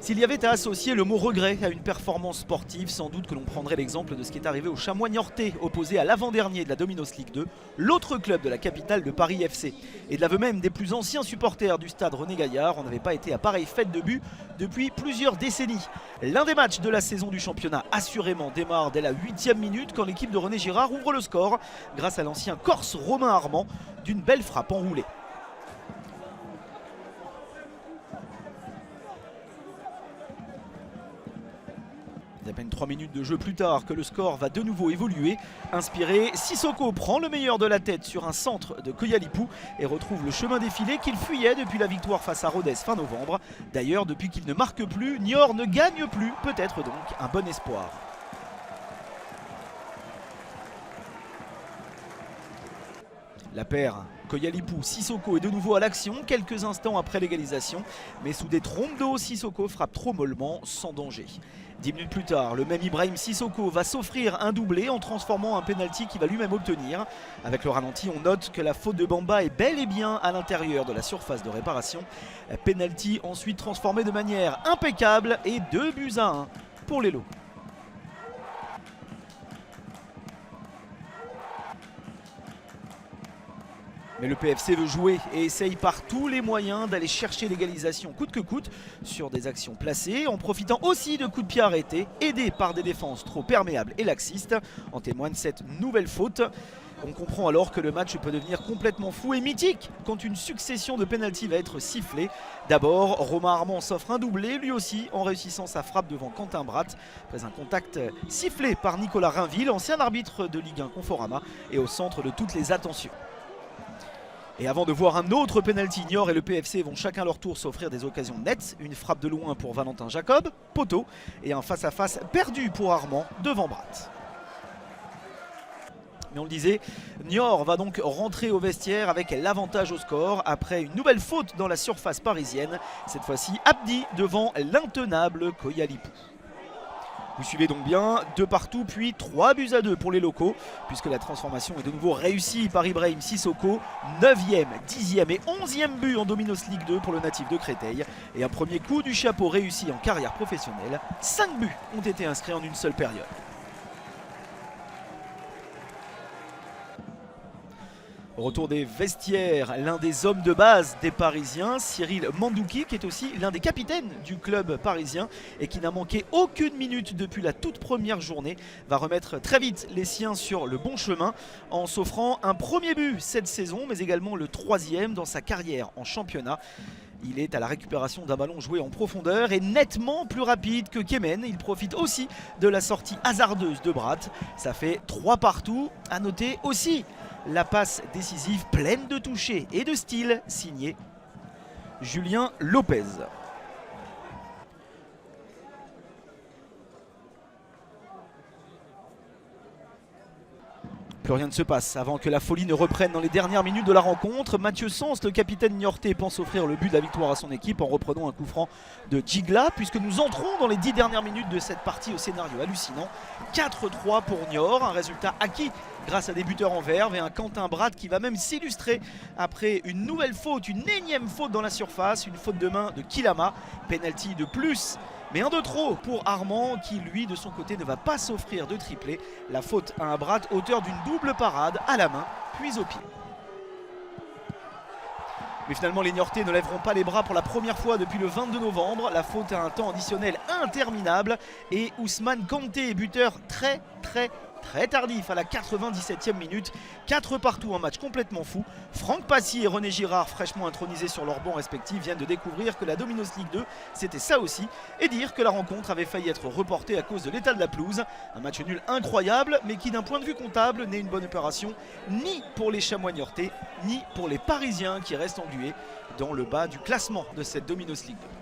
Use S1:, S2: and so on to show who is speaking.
S1: S'il y avait à associer le mot regret à une performance sportive, sans doute que l'on prendrait l'exemple de ce qui est arrivé au Chamois Niortais, opposé à l'avant-dernier de la Dominos League 2, l'autre club de la capitale de Paris FC. Et de l'aveu même des plus anciens supporters du stade René Gaillard, on n'avait pas été à pareille fête de but depuis plusieurs décennies. L'un des matchs de la saison du championnat assurément démarre dès la 8e minute quand l'équipe de René Girard ouvre le score grâce à l'ancien Corse Romain Armand d'une belle frappe enroulée. À peine 3 minutes de jeu plus tard que le score va de nouveau évoluer. Inspiré, Sissoko prend le meilleur de la tête sur un centre de Koyalipou et retrouve le chemin défilé qu'il fuyait depuis la victoire face à Rodez fin novembre. D'ailleurs, depuis qu'il ne marque plus, Niort ne gagne plus, peut-être donc un bon espoir. La paire Koyalipou-Sissoko est de nouveau à l'action quelques instants après l'égalisation, mais sous des trompes d'eau, Sissoko frappe trop mollement, sans danger. 10 minutes plus tard, le même Ibrahim Sissoko va s'offrir un doublé en transformant un penalty qu'il va lui-même obtenir. Avec le ralenti, on note que la faute de Bamba est bel et bien à l'intérieur de la surface de réparation. Penalty ensuite transformé de manière impeccable et 2-1 pour les Locaux. Mais le PFC veut jouer et essaye par tous les moyens d'aller chercher l'égalisation coûte que coûte sur des actions placées, en profitant aussi de coups de pied arrêtés, aidés par des défenses trop perméables et laxistes. En témoigne cette nouvelle faute. On comprend alors que le match peut devenir complètement fou et mythique quand une succession de pénaltys va être sifflée. D'abord, Romain Armand s'offre un doublé, lui aussi en réussissant sa frappe devant Quentin Bratt, après un contact sifflé par Nicolas Rainville, ancien arbitre de Ligue 1 Conforama et au centre de toutes les attentions. Et avant de voir un autre penalty, Niort et le PFC vont chacun leur tour s'offrir des occasions nettes. Une frappe de loin pour Valentin Jacob, poteau, et un face-à-face perdu pour Armand devant Bratt. Mais on le disait, Niort va donc rentrer au vestiaire avec l'avantage au score après une nouvelle faute dans la surface parisienne. Cette fois-ci, Abdi devant l'intenable Koyalipou. Vous suivez donc bien, 2 partout puis 3-2 pour les locaux, puisque la transformation est de nouveau réussie par Ibrahim Sissoko. 9e, 10e et 11e but en Dominos League 2 pour le natif de Créteil. Et un premier coup du chapeau réussi en carrière professionnelle. 5 buts ont été inscrits en une seule période. Au retour des vestiaires, l'un des hommes de base des Parisiens, Cyril Mandouki, qui est aussi l'un des capitaines du club parisien et qui n'a manqué aucune minute depuis la toute première journée, va remettre très vite les siens sur le bon chemin en s'offrant un premier but cette saison, mais également le 3e dans sa carrière en championnat. Il est à la récupération d'un ballon joué en profondeur et nettement plus rapide que Kemen. Il profite aussi de la sortie hasardeuse de Bratt. Ça fait 3 partout. À noter aussi la passe décisive pleine de toucher et de style signée Julien Lopez. Plus rien ne se passe avant que la folie ne reprenne dans les dernières minutes de la rencontre. Mathieu Sens, le capitaine niortais, pense offrir le but de la victoire à son équipe en reprenant un coup franc de Djigla, puisque nous entrons dans les 10 dernières minutes de cette partie au scénario hallucinant. 4-3 pour Niort, un résultat acquis grâce à des buteurs en verve et un Quentin Bratt qui va même s'illustrer après une nouvelle faute, une énième faute dans la surface, une faute de main de Kilama, penalty de plus. Mais un de trop pour Armand qui lui de son côté ne va pas s'offrir de triplé. La faute à un Bratt auteur d'une double parade à la main puis au pied. Mais finalement les Niortais ne lèveront pas les bras pour la première fois depuis le 22 novembre. La faute à un temps additionnel interminable et Ousmane Kanté, buteur très tardif à la 97e minute. 4 partout, un match complètement fou. Franck Passy et René Girard, fraîchement intronisés sur leurs bancs respectifs, viennent de découvrir que la Dominos League 2 c'était ça aussi, et dire que la rencontre avait failli être reportée à cause de l'état de la pelouse. Un match nul incroyable, mais qui d'un point de vue comptable n'est une bonne opération ni pour les Chamois niortais, ni pour les Parisiens qui restent englués dans le bas du classement de cette Dominos League 2.